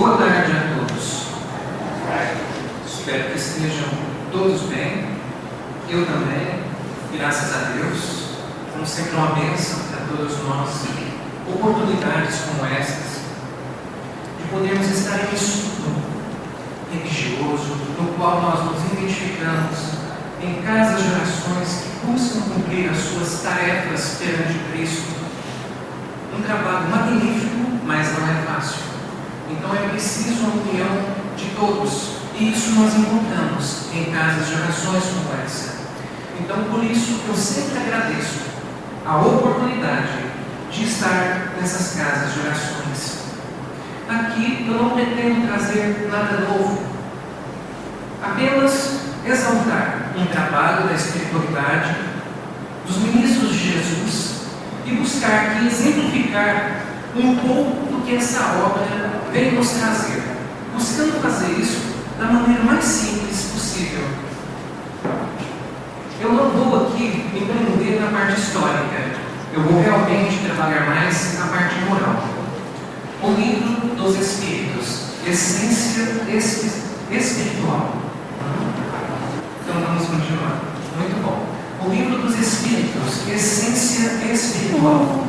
Boa tarde a todos. Espero que estejam todos bem. Eu também, graças a Deus. Como sempre, uma bênção para todos nós. Oportunidades como essas, de podermos estar em estudo religioso, no qual nós nos identificamos em casas de orações que buscam cumprir as suas tarefas perante Cristo. Um trabalho magnífico, mas não é fácil. Então é preciso a união de todos, e isso nós encontramos em casas de orações como essa. Então, por isso, eu sempre agradeço a oportunidade de estar nessas casas de orações. Aqui eu não pretendo trazer nada novo, apenas exaltar um trabalho da espiritualidade dos ministros de Jesus e buscar aqui exemplificar um pouco do que essa obra vem nos trazer, buscando fazer isso da maneira mais simples possível. Eu não vou aqui me prender na parte histórica, eu vou realmente trabalhar mais na parte moral. O livro dos Espíritos, essência espiritual. Então vamos continuar. Muito bom. O livro dos Espíritos, essência espiritual.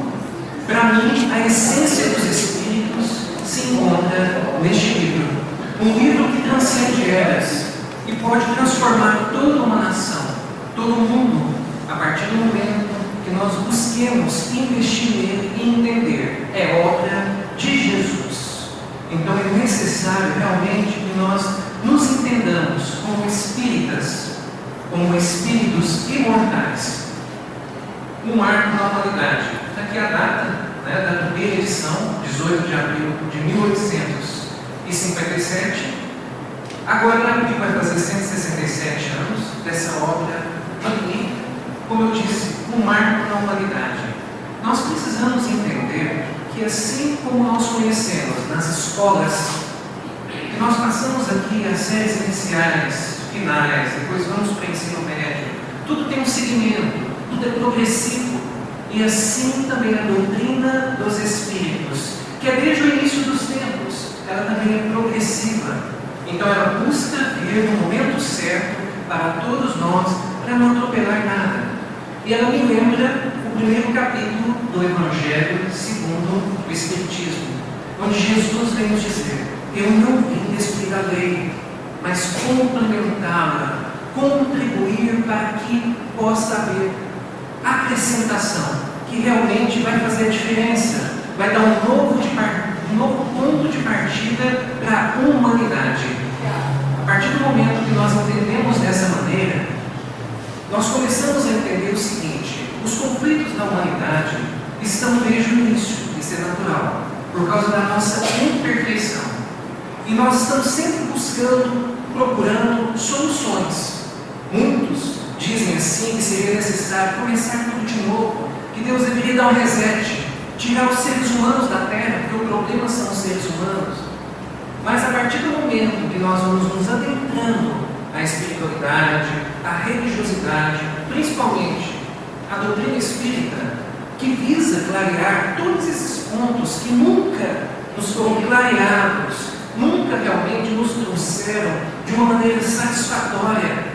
Para mim, a essência dos Espíritos se encontra neste livro. Um livro que transcende eras e pode transformar toda uma nação, todo mundo, a partir do momento que nós busquemos investir nele e entender. É obra de Jesus. Então é necessário realmente que nós nos entendamos como espíritas, como espíritos imortais. Um marco na humanidade. Aqui a data, da primeira edição, 18 de abril de 1857. Agora em abril vai fazer 167 anos dessa obra magnífica. Como eu disse, um marco na humanidade. Nós precisamos entender que assim como nós conhecemos nas escolas, que nós passamos aqui as séries iniciais, finais, depois vamos para o ensino médio, tudo tem um segmento, tudo é progressivo. E assim também a doutrina dos Espíritos, que é desde o início dos tempos, ela também é progressiva. Então ela busca vir no momento certo para todos nós, para não atropelar nada. E ela me lembra o primeiro capítulo do Evangelho segundo o Espiritismo, onde Jesus vem nos dizer: eu não vim destruir a lei, mas complementá-la, contribuir para que possa haver acrescentação, que realmente vai fazer a diferença, vai dar um novo ponto de partida para a humanidade. A partir do momento que nós entendemos dessa maneira, nós começamos a entender o seguinte: os conflitos da humanidade estão desde o início, isso é natural, por causa da nossa imperfeição. E nós estamos sempre buscando, procurando soluções. Muitos dizem assim que seria necessário começar tudo de novo, que Deus deveria dar um reset, tirar os seres humanos da Terra, porque o problema são os seres humanos. Mas a partir do momento que nós vamos nos adentrando à espiritualidade, à religiosidade, principalmente à doutrina espírita, que visa clarear todos esses pontos que nunca nos foram clareados, nunca realmente nos trouxeram de uma maneira satisfatória.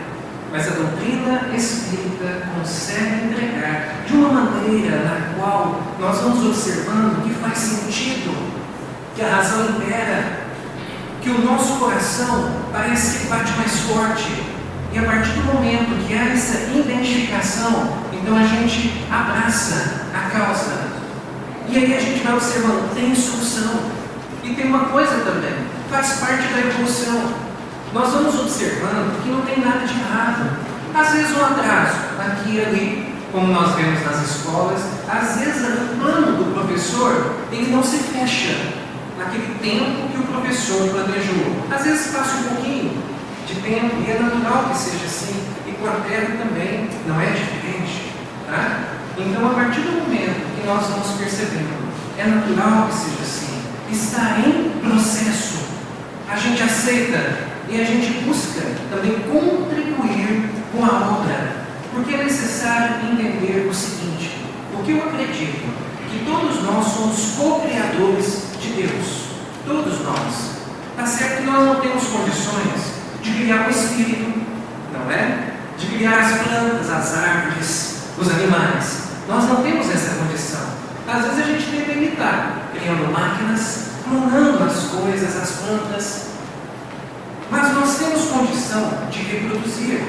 Mas a doutrina espírita consegue entregar de uma maneira na qual nós vamos observando que faz sentido, que a razão impera, que o nosso coração parece que bate mais forte. E a partir do momento que há essa identificação, então a gente abraça a causa. E aí a gente vai observando, tem solução. E tem uma coisa também, faz parte da evolução. Nós vamos observando que não tem nada de errado. Às vezes um atraso, aqui e ali, como nós vemos nas escolas. Às vezes o plano do professor, ele não se fecha naquele tempo que o professor planejou. Às vezes passa um pouquinho de tempo, e é natural que seja assim. E com a Terra também não é diferente. Tá? Então, a partir do momento que nós vamos percebendo, é natural que seja assim. Está em processo. A gente aceita. E a gente busca também contribuir com a obra, porque é necessário entender o seguinte: o que eu acredito, que todos nós somos co-criadores de Deus, todos nós. temos condições de criar um espírito, não é? De criar as plantas, as árvores, os animais. Nós não temos essa condição. Às vezes a gente tenta imitar, criando máquinas, clonando as coisas, as plantas. Mas nós temos condição de reproduzir,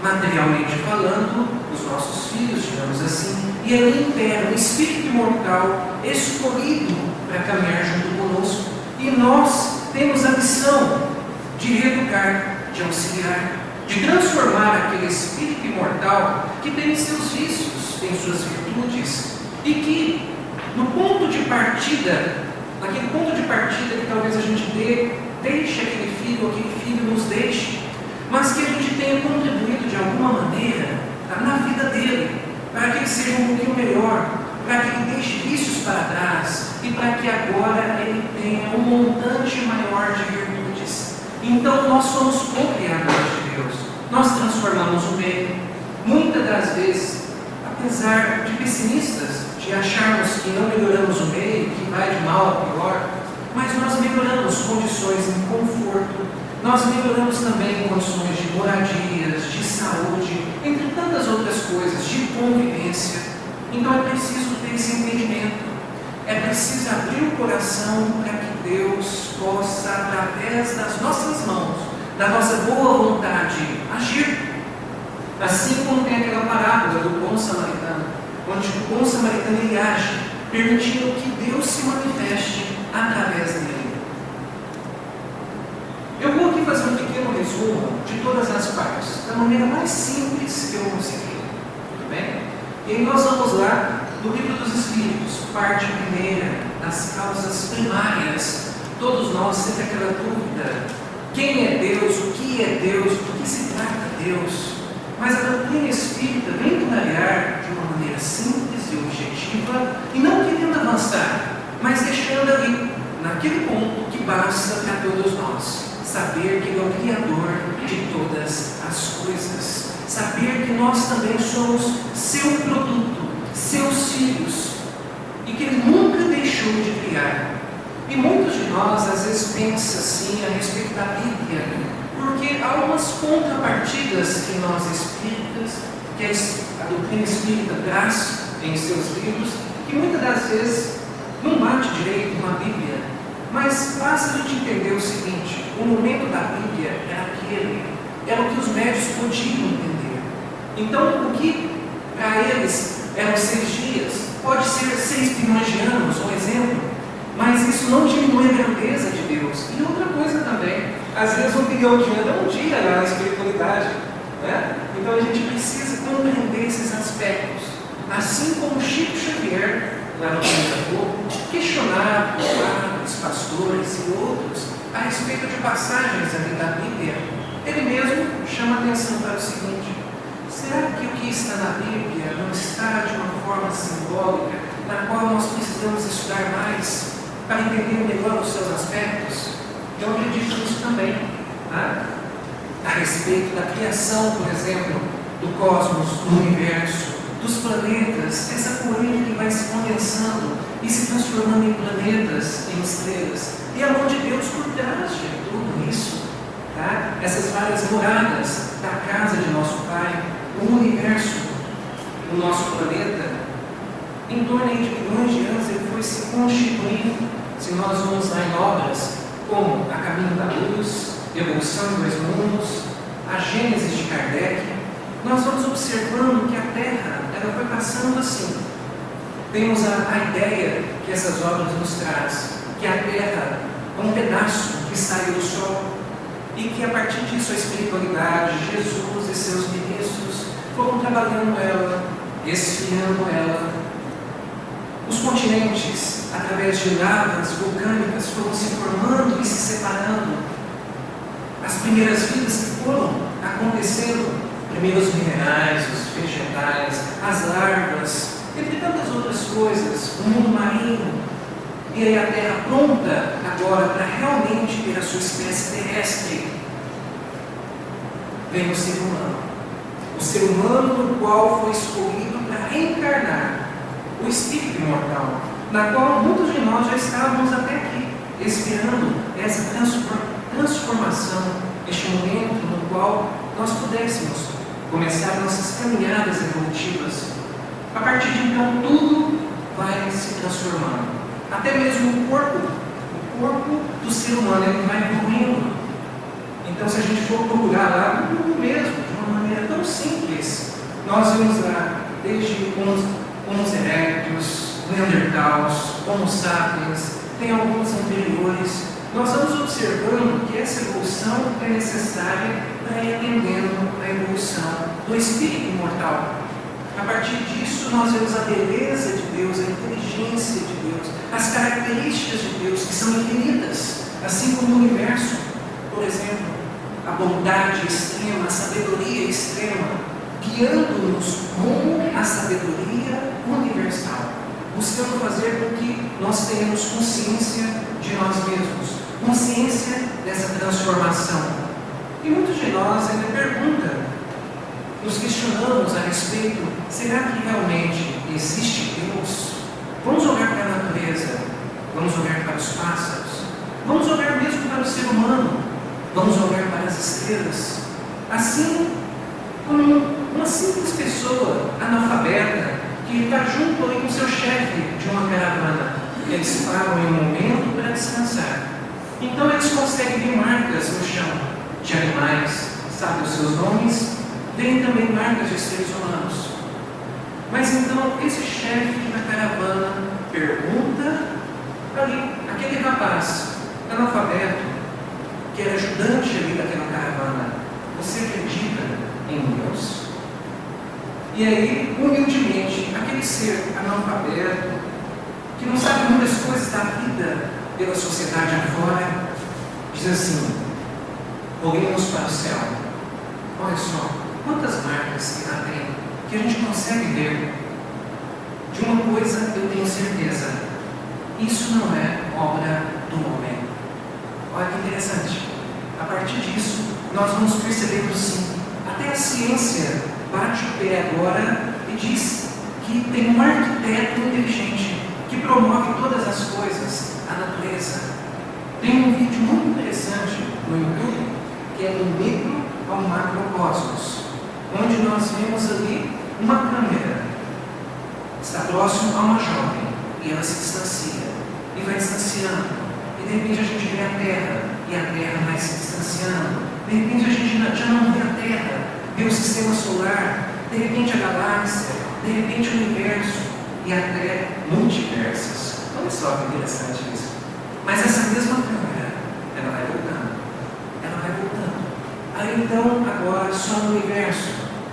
materialmente falando, os nossos filhos, digamos assim, e ali impera um espírito imortal escolhido para caminhar junto conosco. E nós temos a missão de reeducar, de auxiliar, de transformar aquele espírito imortal que tem seus vícios, tem suas virtudes, e que no ponto de partida, naquele ponto de partida que talvez a gente deixe aquele filho nos deixe, mas que a gente tenha contribuído de alguma maneira na vida dele, para que ele seja um pouquinho melhor, para que ele deixe vícios para trás e para que agora ele tenha um montante maior de virtudes. Então nós somos co-criadores de Deus, nós transformamos o meio. Muitas das vezes, apesar de pessimistas, de acharmos que não melhoramos o meio, que vai de mal a pior, mas nós melhoramos condições em conforto, nós melhoramos também condições de moradias, de saúde, entre tantas outras coisas, de convivência. Então é preciso ter esse entendimento, é preciso abrir o coração para que Deus possa, através das nossas mãos, da nossa boa vontade, agir. Assim como tem aquela parábola do bom samaritano, onde o bom samaritano ele age, permitindo que Deus se manifeste através dele. Eu vou aqui fazer um pequeno resumo de todas as partes, da maneira mais simples que eu conseguir. Tudo bem? E aí nós vamos lá do Livro dos Espíritos, parte primeira, das causas primárias. Todos nós sempre aquela dúvida: quem é Deus? O que é Deus? Do que se trata Deus? Mas a doutrina espírita vem clarear de uma maneira simples e objetiva, e não querendo avançar, mas deixando ali, naquele ponto que basta para todos nós, saber que Ele é o Criador de todas as coisas, saber que nós também somos seu produto, seus filhos, e que Ele nunca deixou de criar. E muitos de nós às vezes pensam assim a respeito da Bíblia, porque há umas contrapartidas que nós espíritas, que a doutrina espírita traz em seus livros, que muitas das vezes não bate direito com a Bíblia. Mas basta a gente entender o seguinte: o momento da Bíblia era o que os médios podiam entender. Então, o que para eles eram 6 dias, pode ser 6 bilhões de anos, um exemplo, mas isso não diminui a grandeza de Deus. E outra coisa também, às vezes 1 bilhão de anos é um dia lá na espiritualidade, né? Então a gente precisa compreender esses aspectos. Assim como Chico Xavier, lá no Planeta, questionado por padres, pastores e outros a respeito de passagens ali da Bíblia, ele mesmo chama a atenção para o seguinte: será que o que está na Bíblia não está de uma forma simbólica, na qual nós precisamos estudar mais para entender melhor os seus aspectos? Eu acredito nisso também, tá? A respeito da criação, por exemplo, do cosmos, do universo, dos planetas, essa poeira que vai se condensando e se transformando em planetas, em estrelas, e a mão de Deus por trás de tudo isso, tá? Essas várias moradas da casa de nosso Pai, o universo, o nosso planeta, em torno de bilhões de anos ele foi se constituindo. Se nós vamos lá em obras como A Caminho da Luz, Evolução em 2 Mundos, a Gênesis de Kardec, nós vamos observando que a Terra ela foi passando assim. Temos a ideia que essas obras nos traz, que a Terra é um pedaço que saiu do Sol, e que a partir disso a espiritualidade, Jesus e seus ministros foram trabalhando ela, esfriando ela. Os continentes, através de lavas vulcânicas, foram se formando e se separando. As primeiras vidas que foram acontecendo, primeiros minerais, os vegetais, as larvas, entre tantas outras coisas, o mundo marinho, e aí a Terra pronta agora para realmente ter a sua espécie terrestre. Vem o ser humano. O ser humano no qual foi escolhido para reencarnar o espírito imortal, na qual muitos de nós já estávamos até aqui, esperando essa transformação, este momento no qual nós pudéssemos começar nossas caminhadas evolutivas. A partir de então, tudo vai se transformando. Até mesmo o corpo do ser humano, ele vai evoluindo. Então, se a gente for procurar lá no mundo mesmo, de uma maneira tão simples, nós vemos lá desde Homo erectus, Neandertals, Homo sapiens, tem alguns anteriores. Nós vamos observando que essa evolução é necessária para ir atendendo a evolução do espírito imortal. A partir disso, nós vemos a beleza de Deus, a inteligência de Deus, as características de Deus, que são infinitas, assim como o universo. Por exemplo, a bondade extrema, a sabedoria extrema, guiando-nos rumo à sabedoria universal, buscando fazer com que nós tenhamos consciência de nós mesmos, consciência dessa transformação. E muitos de nós ainda perguntam, nos questionamos a respeito: será que realmente existe Deus? Vamos olhar para a natureza, vamos olhar para os pássaros, vamos olhar mesmo para o ser humano, vamos olhar para as estrelas, assim como uma simples pessoa analfabeta que está junto ali com o seu chefe de uma caravana. Eles param em um momento para descansar. Então eles conseguem ver marcas no chão de animais, sabem os seus nomes, veem também marcas de seres humanos. Mas então esse chefe da caravana pergunta ali, aquele rapaz analfabeto, que era ajudante ali daquela caravana: você acredita em Deus? E aí, humildemente, aquele ser analfabeto, que não sabe muitas coisas da vida pela sociedade afora, diz assim: olhemos para o céu, olha só quantas marcas que lá tem, que a gente consegue ver. De uma coisa eu tenho certeza: isso não é obra do homem. Olha que interessante. A partir disso, nós vamos percebendo sim, até a ciência bate o pé agora e diz que tem um arquiteto inteligente que promove todas as coisas, a natureza. Tem um vídeo muito interessante no YouTube, que é do micro ao macrocosmos, onde nós vemos ali uma câmera, está próximo a uma jovem, e ela se distancia, e vai distanciando, e de repente a gente vê a Terra, e a Terra vai se distanciando, de repente a gente já não vê a Terra, vê o sistema solar, de repente a galáxia, de repente o universo, e até multiversos. Olha só que interessante isso. Mas essa mesma câmera, ela vai voltando, ela vai voltando. Aí então, agora só no universo,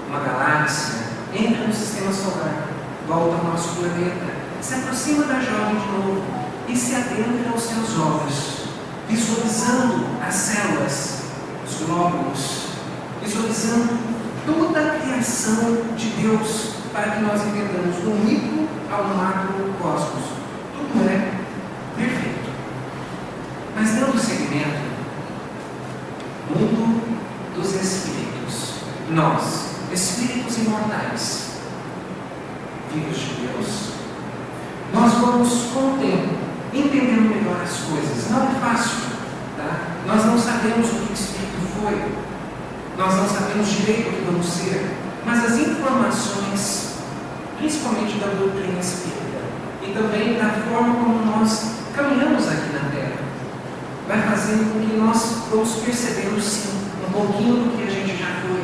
uma galáxia, entra no sistema solar, volta ao nosso planeta, se aproxima da jovem de novo e se adentra aos seus olhos, visualizando as células, os glóbulos, visualizando toda a criação de Deus, para que nós entendamos do micro ao macrocosmos. Tudo é perfeito. Mas dando seguimento, mundo dos espíritos, nós, espíritos imortais, filhos de Deus, nós vamos com o tempo entendendo melhor as coisas. Não é fácil, tá? Nós não sabemos o que o espírito foi, nós não sabemos direito o que vamos ser, mas as informações, principalmente da doutrina espírita e também da forma como nós caminhamos aqui na Terra, vai fazendo com que nós vamos percebendo sim um pouquinho do que a gente já foi,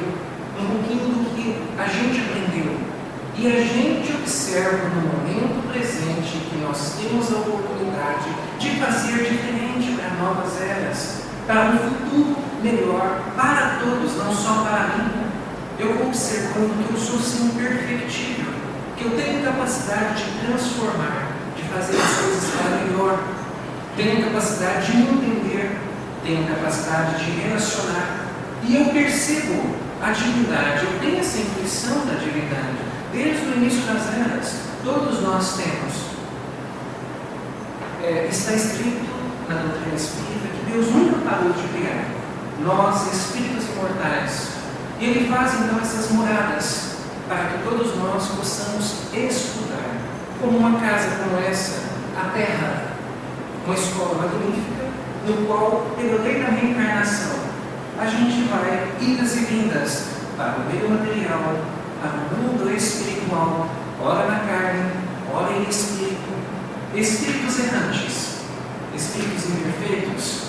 um pouquinho do que a gente aprendeu, e a gente observa no momento presente que nós temos a oportunidade de fazer diferente para novas eras, para um futuro melhor para todos, não só para mim. Eu vou observando que eu sou sim perfectível, que eu tenho capacidade de transformar, de fazer as coisas para melhor, tenho capacidade de entender, tenho capacidade de relacionar, e eu percebo a divindade, eu tenho essa intuição da divindade. Desde o início das eras, todos nós temos. Está escrito na doutrina espírita que Deus nunca parou de criar. Nós, espíritos imortais. E Ele faz então essas moradas para que todos nós possamos estudar. Como uma casa como essa, a Terra, uma escola magnífica, no qual, pela lei da reencarnação, a gente vai idas e vindas para o meio material, para o mundo espiritual, ora na carne, ora em espírito, espíritos errantes, espíritos imperfeitos,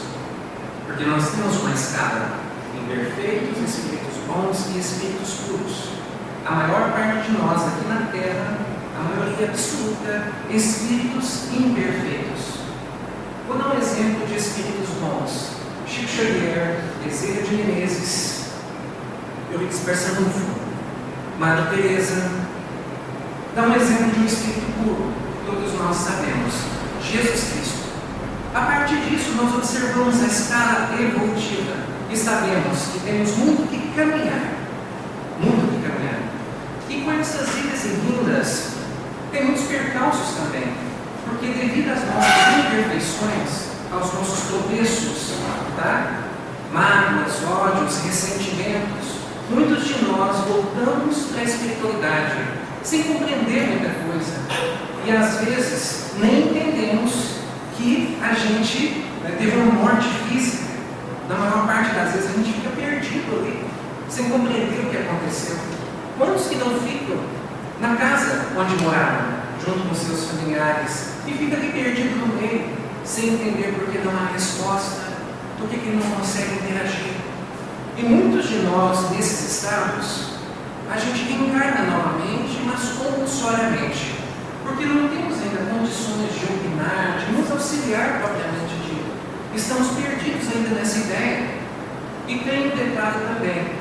porque nós temos uma escala: imperfeitos, espíritos bons e espíritos puros. A maior parte de nós aqui na Terra, a maioria absoluta, espíritos imperfeitos. Vou dar um exemplo de espíritos bons. Chico Xavier, Bezerra de Menezes, Eurípides Barçanufo, Madre Teresa. Dá um exemplo de um espírito puro, todos nós sabemos, Jesus Cristo. A partir disso, nós observamos a escala evolutiva e sabemos que temos muito que caminhar. Muito que caminhar. E com essas idas e vindas, tem muitos percalços também, porque devido às nossas imperfeições, aos nossos tropeços, tá? Mágoas, ódios, ressentimentos, muitos de nós voltamos para a espiritualidade sem compreender muita coisa. E às vezes nem entendemos que a gente teve uma morte física. Na maior parte das vezes a gente fica perdido ali, sem compreender o que aconteceu. Quantos que não ficam na casa onde moraram, junto com seus familiares, e fica ali perdido no meio, sem entender por que não há resposta, por que não consegue interagir. E muitos de nós, nesses estados, a gente reencarna novamente, mas compulsoriamente, porque não temos ainda condições de opinar, de nos auxiliar propriamente dito. Estamos perdidos ainda nessa ideia. E tem um detalhe também: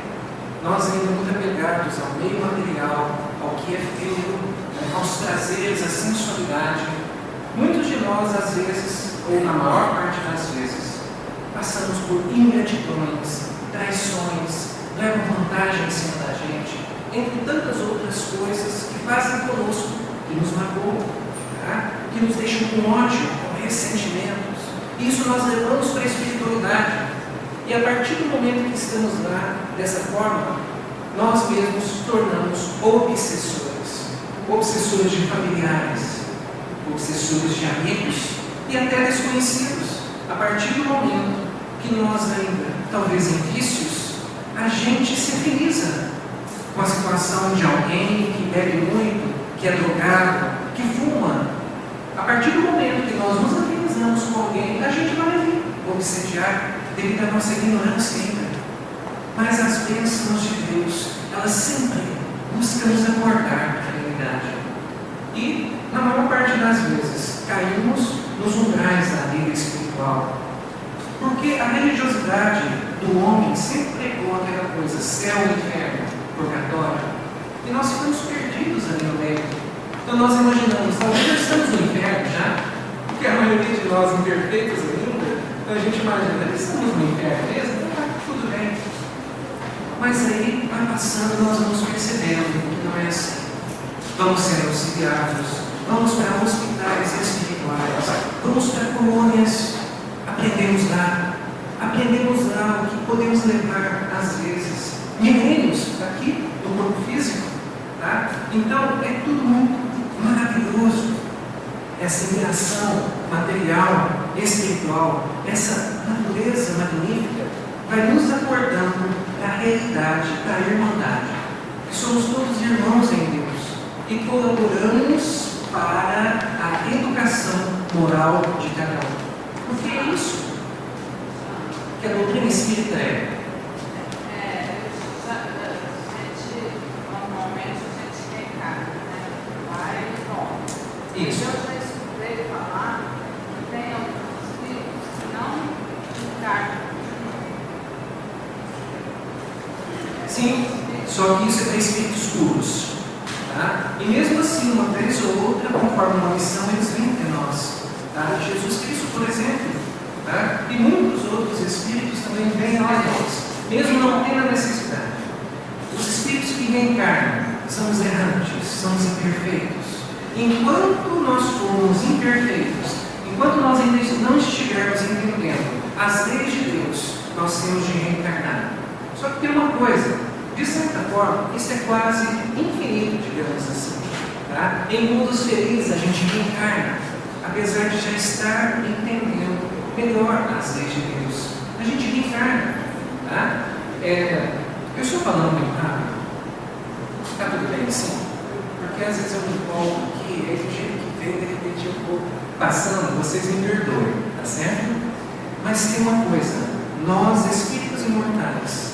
nós ainda muito apegados ao meio material, ao que é feio, aos prazeres, à sensualidade. Muitos de nós, às vezes, ou na maior parte das vezes, passamos por ingratidões, traições, levam vantagem em cima da gente, entre tantas outras coisas que fazem conosco, que nos magoam, tá? Que nos deixam com ódio, com ressentimentos. Isso nós levamos para a espiritualidade. E a partir do momento que estamos lá, dessa forma, nós mesmos tornamos obsessores. Obsessores de familiares, obsessores de amigos e até desconhecidos. A partir do momento que nós ainda, talvez em vícios, a gente se afiniza com a situação de alguém que bebe muito, que é drogado, que fuma. A partir do momento que nós nos afinizamos com alguém, a gente vai ali obsediar devido à nossa ignorância ainda. Mas as bênçãos de Deus, elas sempre buscam nos acordar para a realidade. E, na maior parte das vezes, caímos nos umbrais da vida espiritual. Porque a religiosidade do homem sempre pregou aquela coisa: céu, inferno, purgatório. E nós ficamos perdidos ali no meio. Então nós imaginamos, talvez já estamos no inferno já, porque a maioria de nós imperfeitos ainda, então a gente imagina, estamos no inferno mesmo, tá tudo bem. Mas aí, vai passando, nós vamos percebendo que não é assim. Vamos sendo auxiliados, vamos para hospitais espirituais, vamos para colônias, aprendemos lá o que podemos levar, às vezes, milênios aqui no corpo físico. Tá? Então, é tudo muito maravilhoso. Essa interação material, espiritual, essa natureza magnífica, vai nos acordando da realidade, da irmandade. Que somos todos irmãos em Deus e colaboramos para a educação moral de cada um. Porque é isso que a doutrina espírita é. Isso. Eu já escutei falar que tem alguns espíritos que não encarnam. Sim, só que isso é para espíritos puros. Tá? E mesmo assim, uma vez ou outra, conforme uma missão, eles vêm até nós. Tá? Jesus Cristo, por exemplo. Tá? E muitos outros espíritos também vêm até nós, mesmo não tendo a necessidade. Os espíritos que reencarnam são os errantes, são os imperfeitos. Enquanto nós formos imperfeitos, enquanto nós ainda não estivermos entendendo as leis de Deus, nós temos de reencarnar. Só que tem uma coisa, de certa forma, isso é quase infinito, digamos assim. Tá? Em mundos felizes a gente reencarna, apesar de já estar entendendo melhor as leis de Deus. A gente reencarna. Tá? Eu estou falando muito rápido. Está tudo bem assim? Porque às vezes eu me empolgo aqui, aí do jeito que vem, de repente eu vou passando, vocês me perdoem, tá certo? Mas tem uma coisa, nós, espíritos imortais,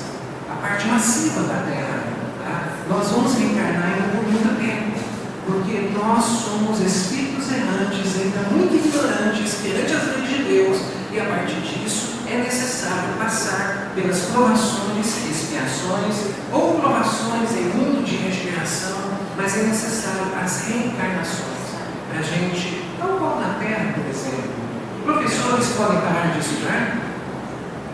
a parte massiva da Terra, tá? Nós vamos reencarnar ainda por muito tempo, porque nós somos espíritos errantes, ainda muito ignorantes perante as leis de Deus, e a partir disso é necessário passar pelas provações, expiações, ou provações em mundo de regeneração, mas é necessário as reencarnações, para a gente, tal qual na Terra, por exemplo. Professores podem parar de estudar,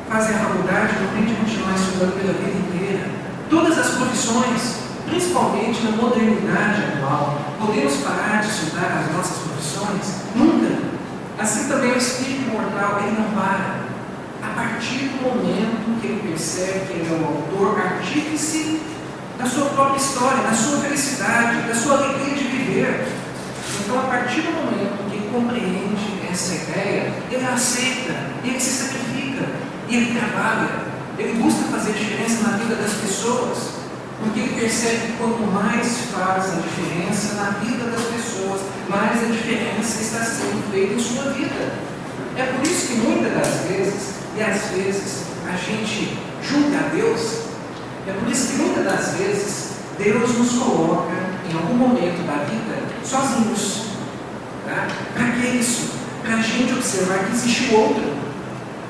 fazem a faculdade, não tem de continuar estudando pela vida inteira. Todas as profissões, principalmente na modernidade atual, podemos parar de estudar as nossas profissões? Nunca. Assim também o espírito imortal, ele não para. A partir do momento que ele percebe que ele é o autor, artífice da sua própria história, da sua felicidade, da sua alegria de viver. Então, a partir do momento que ele compreende essa ideia, ele aceita, ele se sacrifica, ele trabalha, ele busca fazer diferença na vida das pessoas, porque ele percebe que quanto mais faz a diferença na vida das pessoas, mais a diferença está sendo feita em sua vida. É por isso que muitas das vezes, e às vezes, a gente julga a Deus, é por isso que muitas das vezes Deus nos coloca em algum momento da vida sozinhos. Tá? Para que isso? Para a gente observar que existe o outro.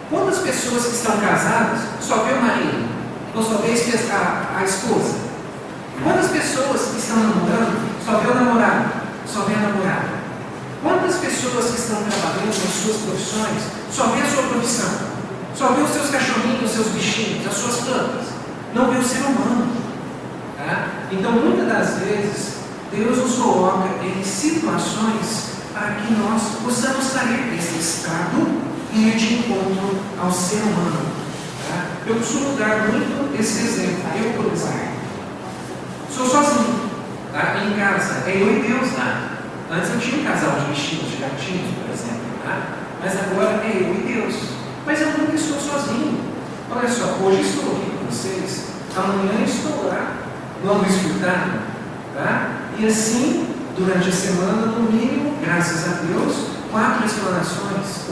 Quantas pessoas que estão casadas só vê o marido, ou só vê a esposa? Quantas pessoas que estão namorando só vê o namorado, só vê a namorada? Quantas pessoas que estão trabalhando nas suas profissões só vê a sua profissão? Só vê os seus cachorrinhos, os seus bichinhos, as suas plantas? Não vê o ser humano. Tá? Então, muitas das vezes, Deus nos coloca em situações para que nós possamos sair desse estado e ir de encontro ao ser humano. Tá? Eu costumo dar muito esse exemplo. Eu, por exemplo, sou sozinho, tá? Em casa, é eu e Deus lá. Antes eu tinha um casal de bichinhos, de gatinhos, por exemplo, tá? Mas agora é eu e Deus. Mas eu nunca estou sozinho. Olha só, hoje estou aqui com vocês, amanhã estou lá, no Luiz Furtado, tá? E assim, durante a semana, no mínimo, graças a Deus, 4 explanações.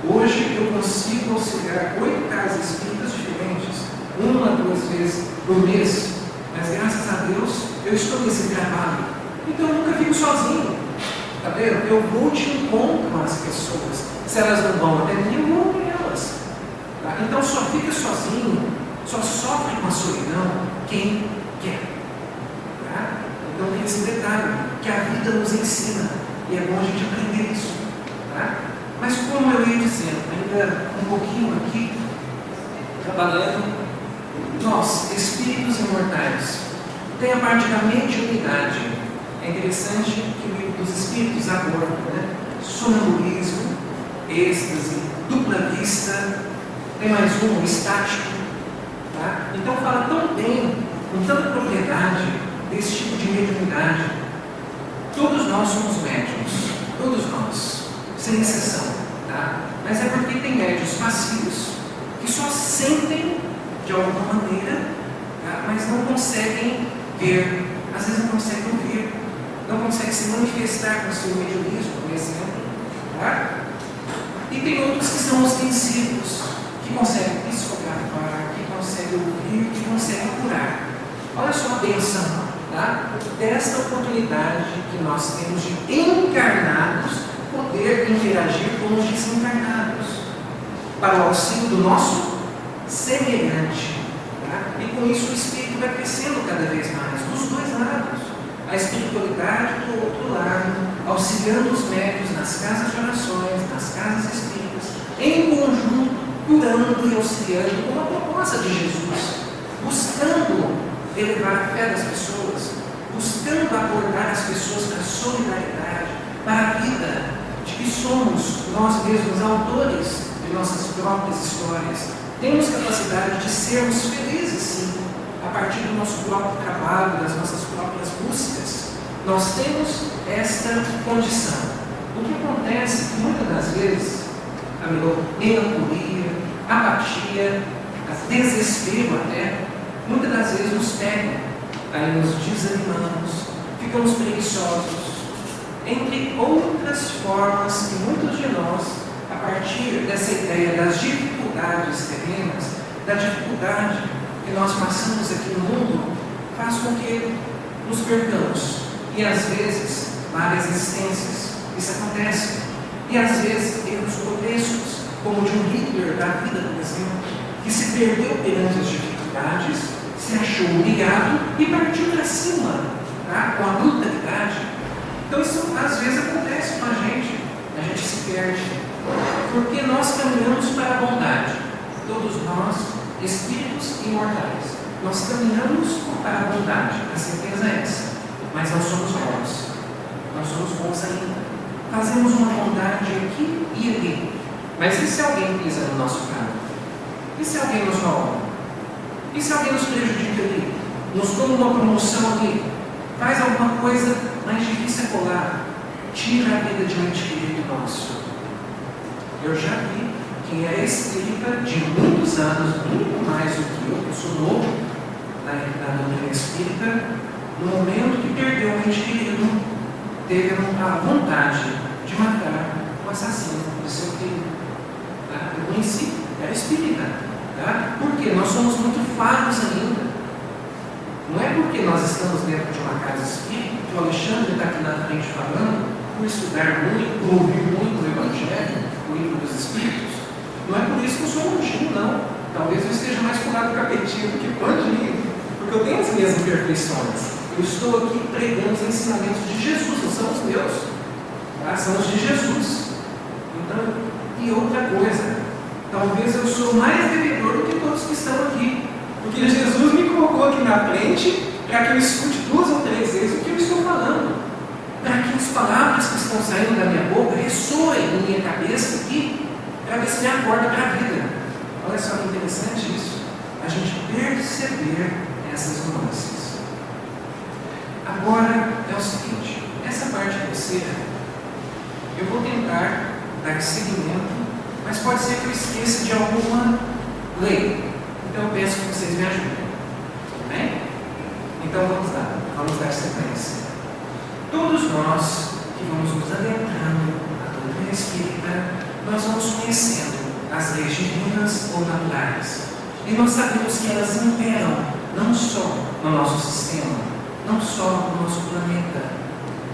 Hoje eu consigo auxiliar 8 casas espíritas diferentes, 1 a 2 vezes por mês. Mas graças a Deus, eu estou nesse trabalho. Então eu nunca fico sozinho. Tá vendo? Eu vou de encontro com as pessoas. Se elas não vão até mim, eu vou com elas. Tá? Então só fica sozinho, só sofre com a solidão quem quer. Tá? Então tem esse detalhe que a vida nos ensina. E é bom a gente aprender isso. Tá? Mas como eu ia dizendo, ainda um pouquinho aqui, trabalhando, nós, espíritos imortais, tem a parte da mediunidade. É interessante que o livro dos espíritos aborda, né? Sonambulismo, êxtase, dupla vista, tem mais um, estático. Tá? Então fala tão bem, com tanta propriedade, desse tipo de mediunidade. Todos nós somos médiuns, todos nós, sem exceção. Tá? Mas é porque tem médiuns passivos que só sentem de alguma maneira, tá? Mas não conseguem ver, às vezes não conseguem ouvir, não conseguem se manifestar com o seu mediunismo, por exemplo. Tá? E tem outros que são ostensivos, que conseguem psicografar, que conseguem ouvir, que conseguem curar. Olha só a bênção, tá? Desta oportunidade que nós temos de encarnados poder interagir com os desencarnados, para o auxílio do nosso semelhante. Tá? E com isso o espírito vai crescendo cada vez mais, dos dois lados. A espiritualidade do outro lado, auxiliando os médiuns nas casas de orações, nas casas espíritas, em conjunto, curando e auxiliando com a proposta de Jesus, buscando elevar a fé das pessoas, buscando acordar as pessoas para a solidariedade, para a vida, de que somos nós mesmos autores de nossas próprias histórias. Temos capacidade de sermos felizes, sim, a partir do nosso próprio trabalho, das nossas próprias buscas. Nós temos esta condição. O que acontece é que muitas das vezes a melancolia, a apatia, desespero até, muitas das vezes nos pegam, aí nos desanimamos, ficamos preguiçosos, entre outras formas que muitos de nós, a partir dessa ideia das dificuldades terrenas, da dificuldade que nós passamos aqui no mundo, faz com que nos perdamos. E às vezes, várias existências, isso acontece. E às vezes, erros grotescos, como de um Hitler da vida, por exemplo, que se perdeu perante as dificuldades, se achou humilhado e partiu para cima, tá? Com a brutalidade. Então isso às vezes acontece com a gente se perde, porque nós caminhamos para a bondade, todos nós, espíritos imortais, nós caminhamos para a bondade, a certeza é essa, mas não somos bons, não somos bons ainda, fazemos uma bondade aqui e ali, mas e se alguém pisa no nosso carro? E se alguém nos rouba? E se alguém nos prejudica ali? Nos toma uma promoção ali? Faz alguma coisa mais difícil é colar? Tira a vida de um ente querido nosso. Eu já vi quem é espírita de muitos anos, muito mais do que eu sou novo na doutrina espírita, no momento que perdeu um ente querido, teve a vontade de matar o assassino do seu filho. Tá? Eu conheci, era espírita. Tá? Porque nós somos muito falhos ainda. Não é porque nós estamos dentro de uma casa espírita, que o Alexandre está aqui na frente falando, por estudar muito, ouvir muito o Evangelho, o livro dos Espíritos, não é por isso que eu sou anjinho, não. Talvez eu esteja mais pro lado capetinho do que pro anjinho, porque eu tenho as minhas imperfeições. Eu estou aqui pregando os ensinamentos de Jesus, não são os meus, tá? São os de Jesus. Então, e outra coisa, talvez eu sou mais devedor do que todos que estão aqui, porque Jesus me colocou aqui na frente para que eu escute 2 ou 3 vezes o que eu estou falando, para que as palavras que estão saindo da minha boca ressoem na minha cabeça aqui, para ver se me acorda para a vida. Olha só que interessante isso, a gente perceber essas nuances. Agora é o seguinte, essa parte terceira, eu vou tentar dar seguimento, mas pode ser que eu esqueça de alguma lei. Então eu peço que vocês me ajudem. Tudo bem? Então vamos dar sequência. Todos nós que vamos nos adentrando na doutrina espírita, nós vamos conhecendo as leis divinas ou naturais. E nós sabemos que elas imperam não só no nosso sistema, não só no nosso planeta,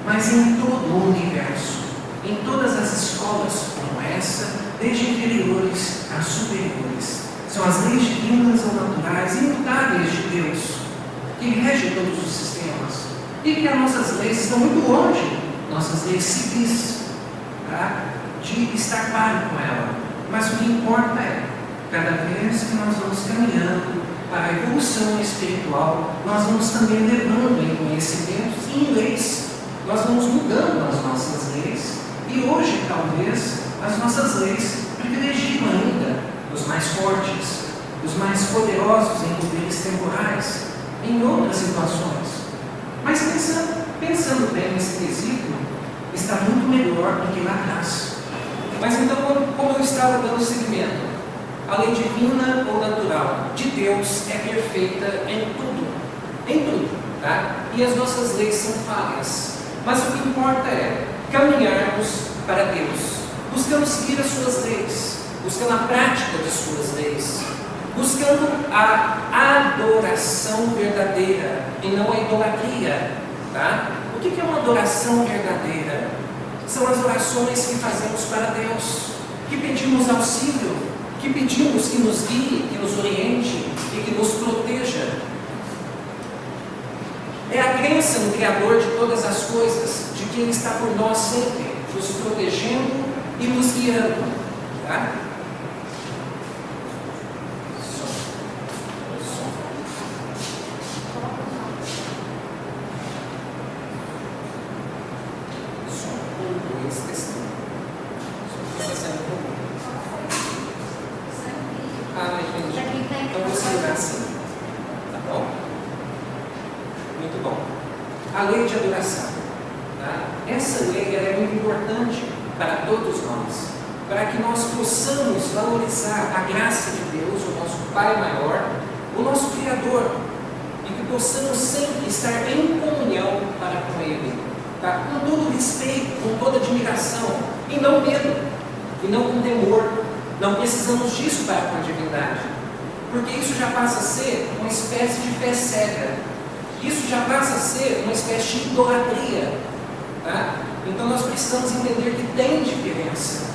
mas em todo o universo, em todas as escolas como essa, desde inferiores a superiores. São as leis divinas ou naturais, imutáveis de Deus, que regem todos os sistemas. E que as nossas leis estão muito longe, nossas leis civis, tá? De estar páreo com ela. Mas o que importa é, cada vez que nós vamos caminhando para a evolução espiritual, nós vamos também levando em conhecimentos e em leis. Nós vamos mudando as nossas leis. E hoje, talvez, as nossas leis privilegiam ainda os mais fortes, os mais poderosos em poderes temporais, em outras situações. Mas pensando bem nesse quesito, está muito melhor do que lá atrás. Mas então, como eu estava dando seguimento, a lei divina ou natural de Deus é perfeita em tudo, tá? E as nossas leis são falhas. Mas o que importa é caminharmos para Deus, buscando seguir as suas leis, buscando a prática de suas leis, buscando a adoração verdadeira e não a idolatria, tá? O que é uma adoração verdadeira? São as orações que fazemos para Deus, que pedimos auxílio, que pedimos que nos guie, que nos oriente e que nos proteja. É a crença no Criador de todas as coisas, de que Ele está por nós sempre, nos protegendo e nos guiando, tá? A lei de adoração, tá? Essa lei ela é muito importante para todos nós. para que nós possamos valorizar a graça de Deus, o nosso Pai maior, o nosso Criador, e que possamos sempre estar em comunhão para com Ele, tá? Com todo respeito, com toda admiração, e não medo, e não com temor. Não precisamos disso para com a divindade, porque isso já passa a ser uma espécie de fé cega, isso já passa a ser uma espécie de idolatria, tá? Então nós precisamos entender que tem diferença.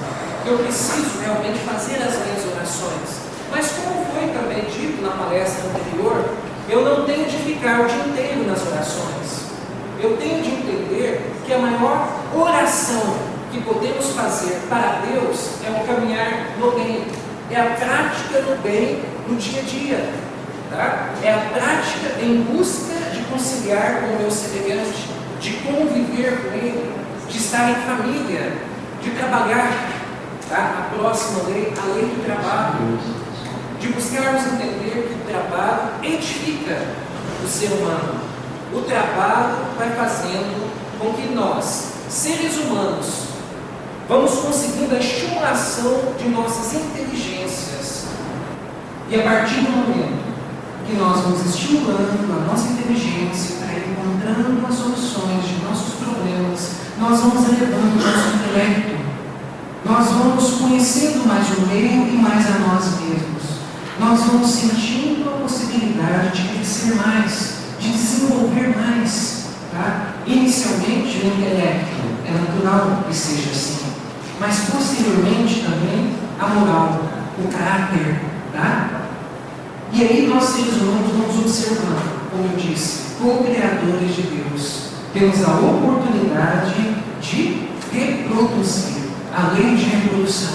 Eu preciso realmente fazer as minhas orações, mas como foi também dito na palestra anterior, eu não tenho de ficar o dia inteiro nas orações. Eu tenho de entender que a maior oração que podemos fazer para Deus é o caminhar no bem, é a prática no bem no dia a dia, tá? É a prática em busca de conciliar com o meu semelhante, de conviver com ele, de estar em família, de trabalhar, tá? A próxima lei, a lei do trabalho, de buscarmos entender que o trabalho edifica o ser humano. O trabalho vai fazendo com que nós, seres humanos, vamos conseguindo a estimulação de nossas inteligências. E a partir do momento que nós vamos estimulando a nossa inteligência para ir encontrando as soluções de nossos problemas, nós vamos elevando o nosso intelecto. Nós vamos conhecendo mais o meio e mais a nós mesmos. Nós vamos sentindo a possibilidade de crescer mais, de desenvolver mais. Tá? Inicialmente, o intelecto é natural que seja assim, mas posteriormente também a moral, o caráter. Tá? E aí nós, seres humanos, vamos observando, como eu disse, co-criadores de Deus. Temos a oportunidade de reproduzir, a lei de reprodução.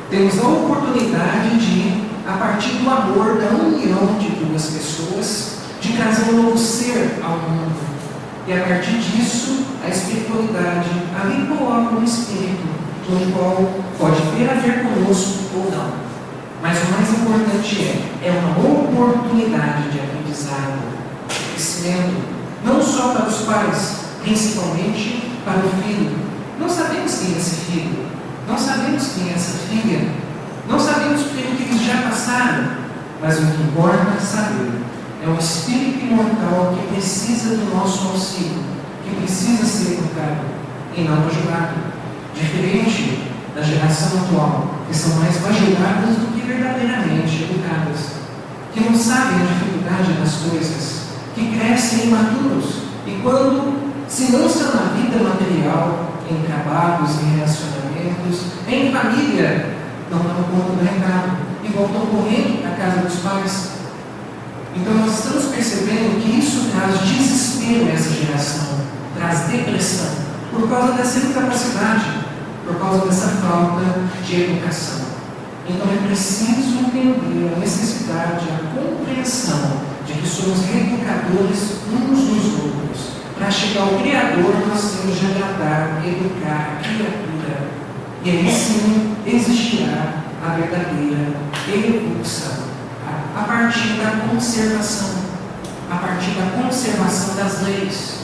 Temos a oportunidade de, a partir do amor, da união de duas pessoas, de trazer um novo ser ao mundo. E a partir disso, a espiritualidade ali coloca um espírito, no qual pode ter a ver conosco ou não. Mas o mais importante é uma oportunidade de aprendizado, de crescimento, não só para os pais, principalmente para o filho. Não sabemos quem é esse filho, não sabemos quem é essa filha, não sabemos pelo que eles já passaram, mas o que importa é saber. É um espírito imortal que precisa do nosso auxílio, que precisa ser educado e não bajulado. Diferente da geração atual, que são mais bajuladas do que verdadeiramente educadas, que não sabem a dificuldade das coisas, que crescem imaturos e quando se lançam na vida material, em trabalhos, em relacionamentos, em família, não dão conta do recado e voltam correndo para a casa dos pais. Então nós estamos percebendo que isso traz desespero nessa geração, traz depressão, por causa dessa incapacidade, por causa dessa falta de educação. Então é preciso entender a necessidade, a compreensão de que somos reeducadores uns dos outros. Para chegar ao Criador, nós temos de agradar, educar a criatura. E aí sim existirá a verdadeira evolução. A partir da conservação, a partir da conservação das leis,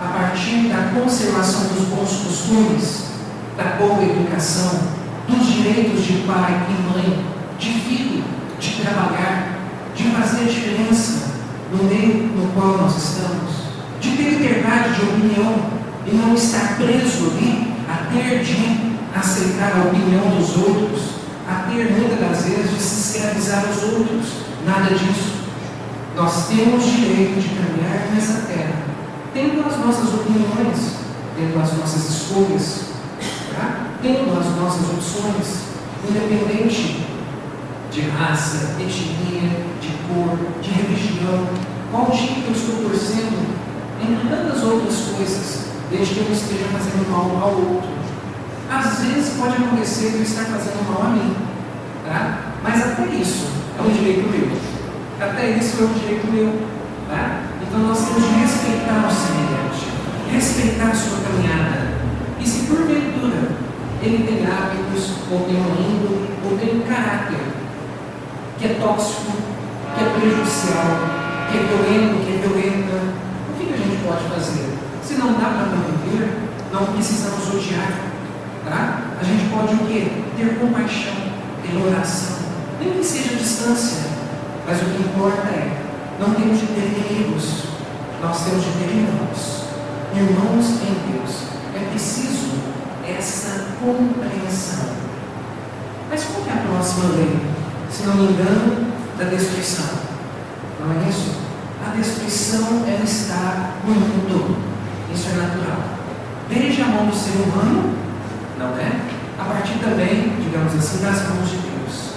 a partir da conservação dos bons costumes, da boa educação, dos direitos de pai e mãe, de filho, de trabalhar, de fazer a diferença no meio no qual nós estamos, de ter liberdade de opinião e não estar preso ali a ter de aceitar a opinião dos outros, a ter muitas das vezes de se escravizar aos outros. Nada disso. Nós temos direito de caminhar nessa terra, tendo as nossas opiniões, tendo as nossas escolhas, tá? Tendo as nossas opções, independente de raça, etnia, de cor, de religião, qual time que eu estou torcendo, entre tantas outras coisas, desde que eu não esteja fazendo mal ao outro. Às vezes pode acontecer de eu estar fazendo mal a mim, tá? Mas até isso é um direito meu. Até isso é um direito meu. Tá? Então nós temos de respeitar o semelhante, respeitar a sua caminhada. E se porventura ele tem hábitos, ou tem uma índole, ou tem um caráter que é tóxico, que é prejudicial, que é violento, que é violenta, o que a gente pode fazer? Se não dá para conviver, não precisamos odiar. Tá? A gente pode o quê? Ter compaixão, ter oração, nem que seja a distância, mas o que importa é, não temos de ter inimigos, nós temos de ter irmãos, irmãos em Deus. É preciso essa compreensão. Mas qual que é a próxima lei? Se não me engano, da destruição. Não é isso? A destruição, ela está no mundo. Isso é natural. Desde a mão do ser humano, não é? A partir também, digamos assim, das mãos de Deus.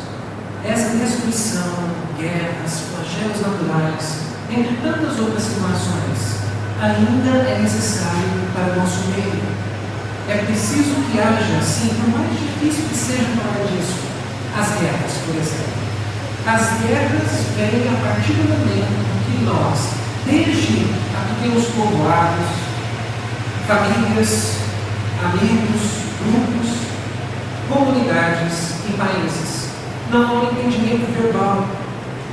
Essa destruição, guerras, flagelos naturais, entre tantas outras situações, ainda é necessário para o nosso meio. É preciso que haja, sim, por mais difícil que seja falar disso, as guerras, por exemplo. As guerras vêm a partir do momento que nós, desde a pequenos povoados, famílias, amigos, grupos, comunidades e países, não há um entendimento verbal,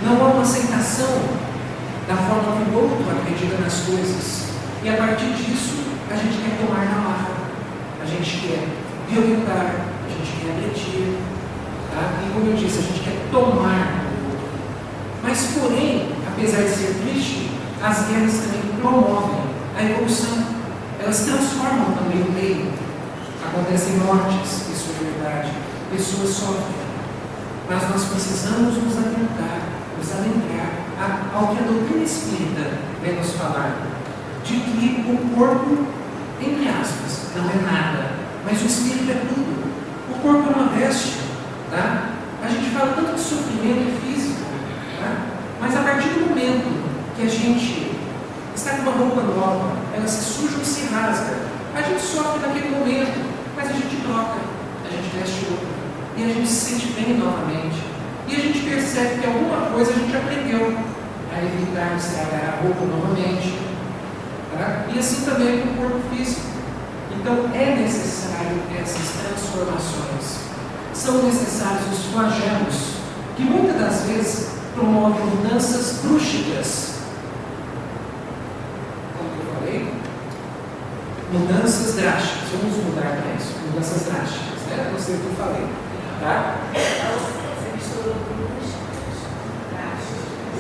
não há uma aceitação da forma que o outro acredita nas coisas. E a partir disso, a gente quer tomar na marra, a gente quer violentar, a gente quer agredir, tá? E como eu disse, a gente quer tomar o outro. Mas, porém, apesar de ser triste, as guerras também promovem a evolução, elas transformam também o meio. Acontecem mortes, isso é verdade, pessoas sofrem. Mas nós precisamos nos atentar, nos alembrar ao que a doutrina espírita vem nos falar, de que o corpo, entre aspas, não é nada, mas o espírito é tudo. O corpo é uma veste, tá? A gente fala tanto de sofrimento físico, tá? Mas a partir do momento que a gente está com uma roupa nova, ela se suja ou se rasga, a gente sofre naquele momento, mas a gente troca, a gente veste outra, e a gente se sente bem novamente, e a gente percebe que alguma coisa a gente aprendeu a evitar de estragar a roupa novamente, tá? E assim também com o corpo físico. Então é necessário essas transformações, são necessários os flagelos, que muitas das vezes promovem mudanças bruscas, como eu falei, mudanças drásticas. Vamos mudar para isso, mudanças drásticas, né? Não sei o que eu falei, tá?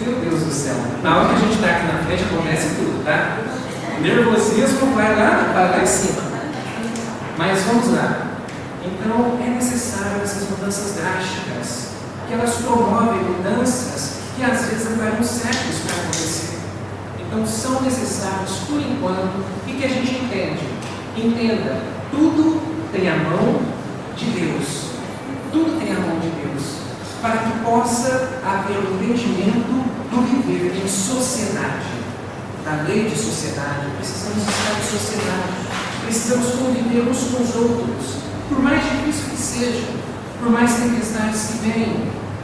Meu Deus do céu, na hora que a gente está aqui na frente acontece tudo, tá? O nervosismo vai lá em cima. Mas vamos lá. Então é necessário essas mudanças drásticas, que elas promovem mudanças que às vezes levaram séculos para acontecer. Então são necessários por enquanto, e que a gente entenda, tudo tem a mão de Deus, tudo tem a mão de Deus, para que possa haver um entendimento do viver em sociedade, da lei de sociedade. Precisamos estar em sociedade, precisamos conviver uns com os outros, por mais difícil que seja, por mais tempestades que venham,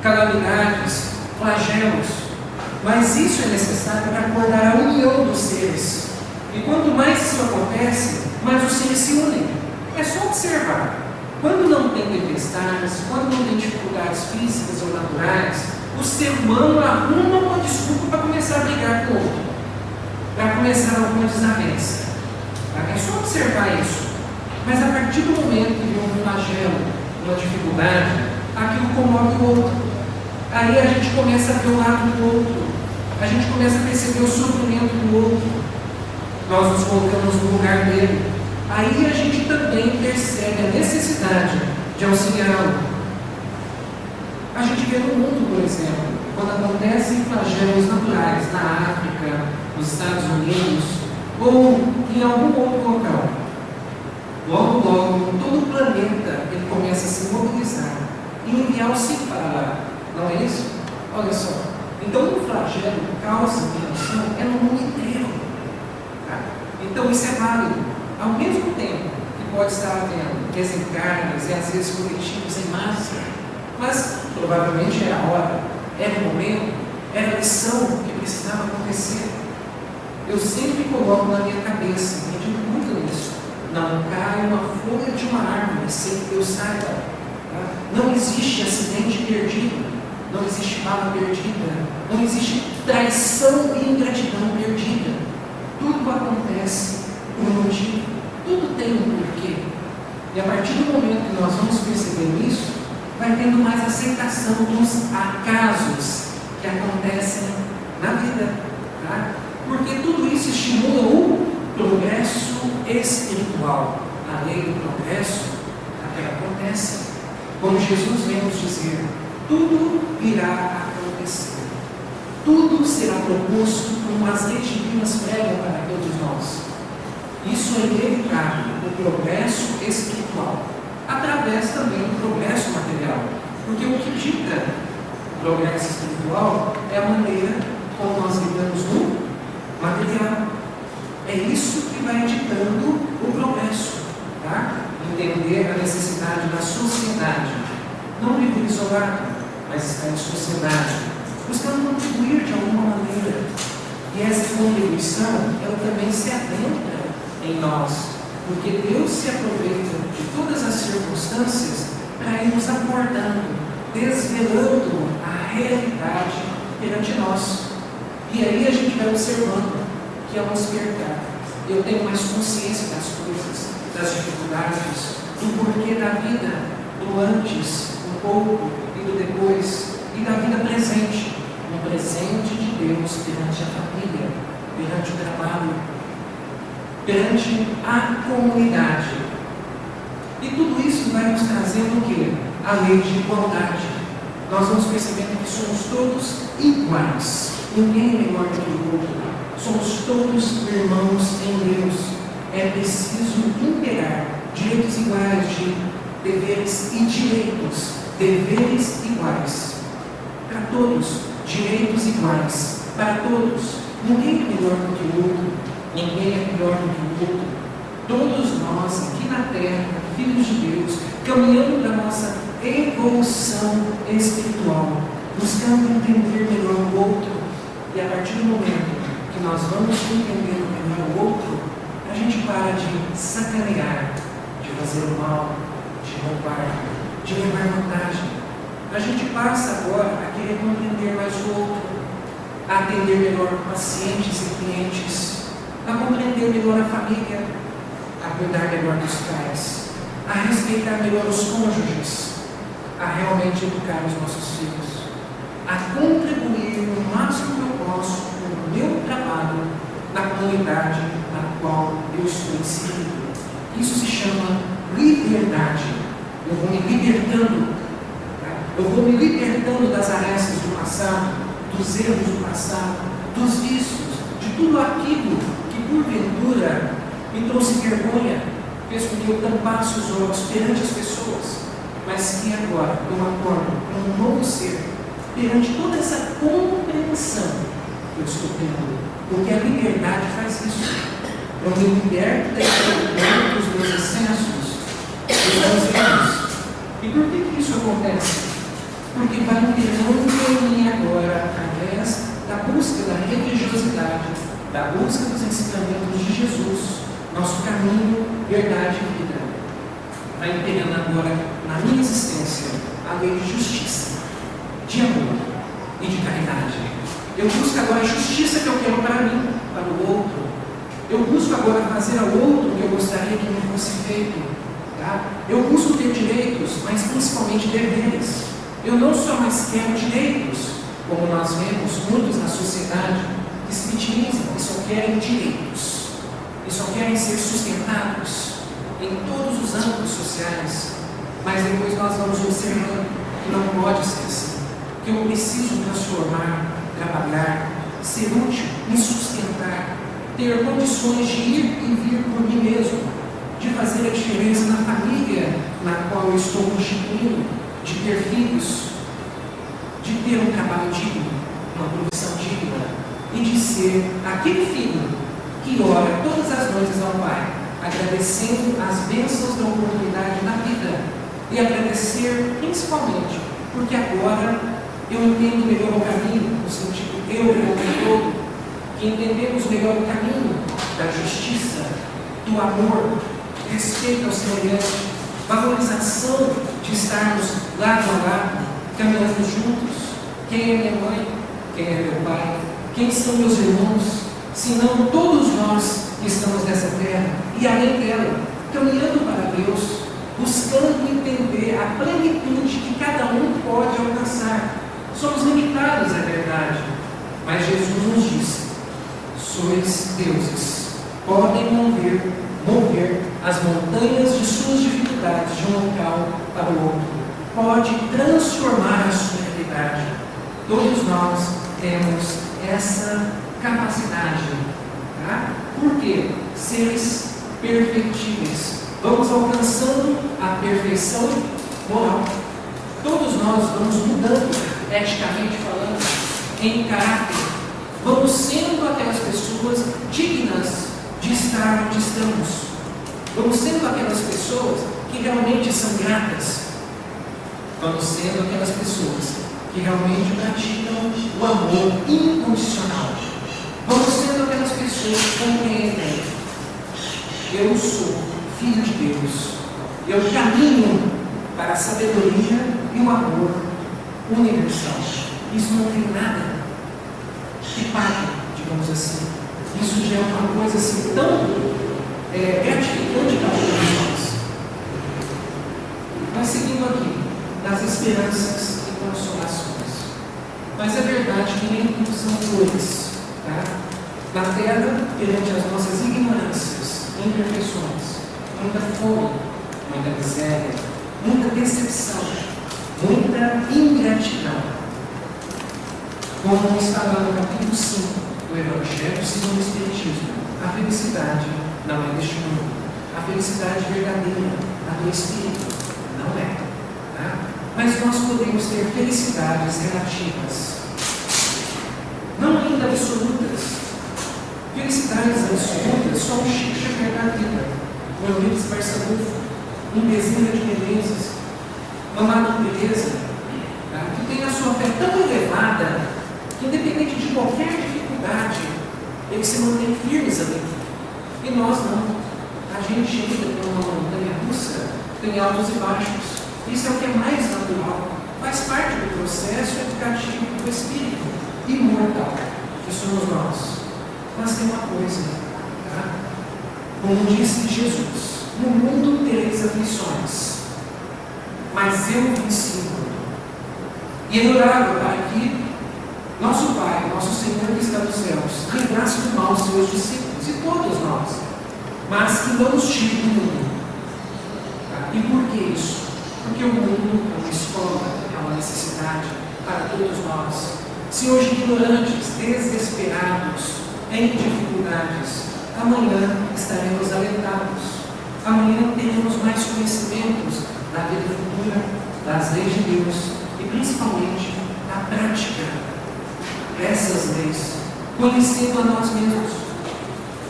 calamidades, flagelos, mas isso é necessário para acordar a união dos seres. E quanto mais isso acontece, mais os seres se unem. É só observar. Quando não tem tempestades, quando não tem dificuldades físicas ou naturais, o ser humano arruma uma desculpa para começar a brigar com o outro, para começar alguma desavença. É só observar isso. Mas a partir do momento que vem um flagelo, uma dificuldade, aquilo comove o outro. Aí a gente começa a ver o lado do outro, a gente começa a perceber o sofrimento do outro, nós nos colocamos no lugar dele. Aí a gente também percebe a necessidade de auxiliá-lo. A gente vê no mundo, por exemplo, quando acontecem flagelos naturais na África, nos Estados Unidos ou em algum outro local. Logo, todo o planeta ele começa a se mobilizar e enviar o auxílio para lá. Não é isso? Olha só. Então, um flagelo causa dimensão é no mundo inteiro. Tá? Então, isso é válido. Ao mesmo tempo que pode estar havendo desencarnes e às vezes coletivos em massa, mas provavelmente era a hora, era o momento, era a lição que precisava acontecer. Eu sempre coloco na minha cabeça, medito muito nisso. Não cai uma folha de uma árvore sem que eu saiba. Tá? Não existe acidente perdido, não existe bala perdida, não existe traição e ingratidão perdida. Tudo acontece por um motivo, tudo tem um porquê. E a partir do momento que nós vamos percebendo isso, vai tendo mais aceitação dos acasos que acontecem na vida. Tá? Porque tudo isso estimula o progresso espiritual. A lei do progresso, ela acontece. Como Jesus vem nos dizer, tudo irá acontecer. Tudo será proposto como as leis divinas pregam para todos nós. Isso é inevitável, o progresso espiritual, através também do progresso material. Porque o que dita o progresso espiritual é a maneira como nós lidamos no material. É isso que vai ditando o progresso. Tá? Entender a necessidade da sociedade, não viver isolado, mas estar em sociedade, buscando contribuir de alguma maneira. E essa contribuição, ela também se adentra em nós, porque Deus se aproveita de todas as circunstâncias para ir nos acordando, desvelando a realidade perante nós. E aí a gente vai observando que ao nos despertar, eu tenho mais consciência das coisas, das dificuldades, do porquê da vida, do antes, um pouco e do depois, e da vida presente, um presente de Deus perante a família, perante o trabalho, perante a comunidade. E tudo isso vai nos trazendo o quê? A lei de igualdade. Nós vamos percebendo que somos todos iguais, ninguém é melhor do que o outro, somos todos irmãos em Deus. É preciso imperar direitos iguais de deveres e direitos, deveres iguais para todos, direitos iguais para todos. Ninguém é melhor do que o outro, ninguém é melhor do que o outro. Todos nós aqui na terra, filhos de Deus, caminhando para a nossa evolução espiritual, buscando entender melhor o outro. E a partir do momento que nós vamos entender melhor o outro, a gente para de sacanear, de fazer o mal, de roubar, de levar vantagem. A gente passa agora a querer compreender mais o outro, a atender melhor pacientes e clientes, a compreender melhor a família, a cuidar melhor dos pais, a respeitar melhor os cônjuges, a realmente educar os nossos filhos, a contribuir no máximo que eu posso com o meu trabalho na comunidade na qual eu estou inserido. Isso se chama liberdade. Eu vou me libertando, tá? Eu vou me libertando das arestas do passado, dos erros do passado, dos vícios, de tudo aquilo que porventura me trouxe vergonha, fez com que eu tampasse os olhos perante as pessoas, mas que agora eu acordo como um novo ser perante toda essa compreensão que eu estou tendo. Porque a liberdade faz isso. Eu me liberto dos meus excessos, dos meus erros. E por que isso acontece? Porque vai liberando em mim agora, através da busca da religiosidade, da busca dos ensinamentos de Jesus, nosso caminho, verdade e vida. Vai imperando agora na minha existência a lei de justiça, de amor e de caridade. Eu busco agora a justiça que eu quero para mim, para o outro. Eu busco agora fazer ao outro o que eu gostaria que me fosse feito. Tá? Eu busco ter direitos, mas principalmente deveres. Eu não só mais quero direitos, como nós vemos muitos na sociedade que se vitimizam e só querem direitos, e só querem ser sustentados em todos os âmbitos sociais. Mas depois nós vamos observando que não pode ser assim, que eu preciso transformar, trabalhar, ser útil, me sustentar, ter condições de ir e vir por mim mesmo, de fazer a diferença na família na qual eu estou constituindo, de ter filhos, de ter um trabalho digno, uma profissão digna, e de ser aquele filho que ora todas as noites ao Pai, agradecendo as bênçãos da oportunidade na vida, e agradecer principalmente porque agora eu entendo melhor o caminho, no sentido eu e o todo, que entendemos melhor o caminho da justiça, do amor, respeito ao semelhante, valorização de estarmos lado a lado, caminhando juntos. Quem é minha mãe? Quem é meu pai? Quem são meus irmãos? Senão todos nós que estamos nessa terra e além dela, caminhando para Deus, buscando entender a plenitude que cada um pode alcançar. Somos limitados, é verdade, mas Jesus nos disse: sois deuses, podem mover as montanhas de suas dificuldades de um local para o outro, pode transformar a sua realidade. Todos nós temos essa capacidade. Tá? Por quê? Seres perfeitíveis. Vamos alcançando a perfeição moral. Todos nós vamos mudando, eticamente falando, em caráter. Vamos sendo aquelas pessoas dignas de estar onde estamos. Vamos sendo aquelas pessoas que realmente são gratas. Vamos sendo aquelas pessoas que realmente praticam o amor incondicional. Vamos sendo aquelas pessoas que compreendem: eu sou filho de Deus, eu caminho para a sabedoria e o amor universal. Isso não tem nada que pague, digamos assim. Isso já é uma coisa assim tão gratificante para todos nós. Mas seguindo aqui, das esperanças e consolações. Mas é verdade que nem tudo são flores. Tá? Na terra, perante as nossas ignorâncias, imperfeições, muita fome, muita miséria, muita decepção, muita ingratidão. Como está lá no capítulo 5 do Evangelho segundo o Espiritismo, a felicidade não é deste mundo. A felicidade verdadeira, a do Espírito, não é. Tá? Mas nós podemos ter felicidades relativas, não ainda absolutas. Felicidades absolutas só um Chico Xavier da vida, um Eurípides Barçanufo, um Bezerra de Menezes, uma Madre Teresa, tá? Que tem a sua fé tão elevada que, independente de qualquer dificuldade, eles se mantêm firmes ali. E nós não. A gente chega numa montanha russa, tem altos e baixos. Isso é o que é mais natural. Faz parte do processo educativo do espírito imortal, que somos nós. Mas tem uma coisa, tá? Como disse Jesus: no mundo tereis aflições, mas eu venci o mundo. E é orável para que nosso Pai, nosso Senhor que está nos céus, livrasse do mal os seus discípulos e todos nós, mas que não os tire do mundo. Tá? E por que isso? Porque o mundo é uma escola, é uma necessidade para todos nós. Se hoje ignorantes, desesperados, em dificuldades, amanhã estaremos alentados. Amanhã teremos mais conhecimentos da vida futura, das leis de Deus e principalmente da prática dessas leis, conhecendo a nós mesmos.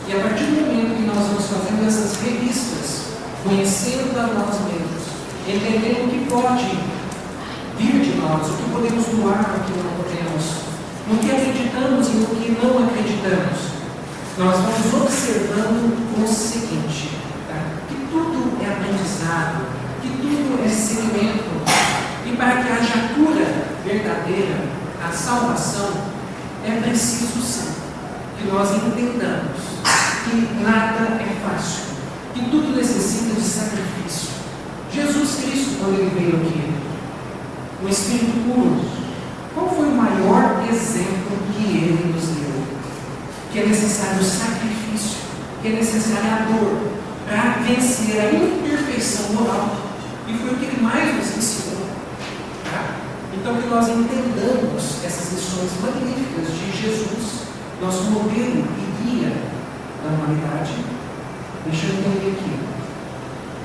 E a partir do momento que nós vamos fazendo essas revistas, conhecendo a nós mesmos, entendendo o que pode vir de nós, o que podemos doar, o que não podemos, no que acreditamos e no que não acreditamos, nós vamos observando o seguinte: tá? Que tudo é aprendizado, que tudo é seguimento, e para que haja cura verdadeira, a salvação, é preciso sim que nós entendamos que nada é fácil, que tudo necessita de sacrifício. Jesus Cristo, quando ele veio aqui, o Espírito puro, qual foi o maior exemplo que ele nos deu? Que é necessário o sacrifício, que é necessária a dor para vencer a imperfeição moral. E foi o que ele mais nos ensinou. Tá? Então, que nós entendamos essas lições magníficas de Jesus, nosso modelo e guia da humanidade. Deixa eu entender aqui.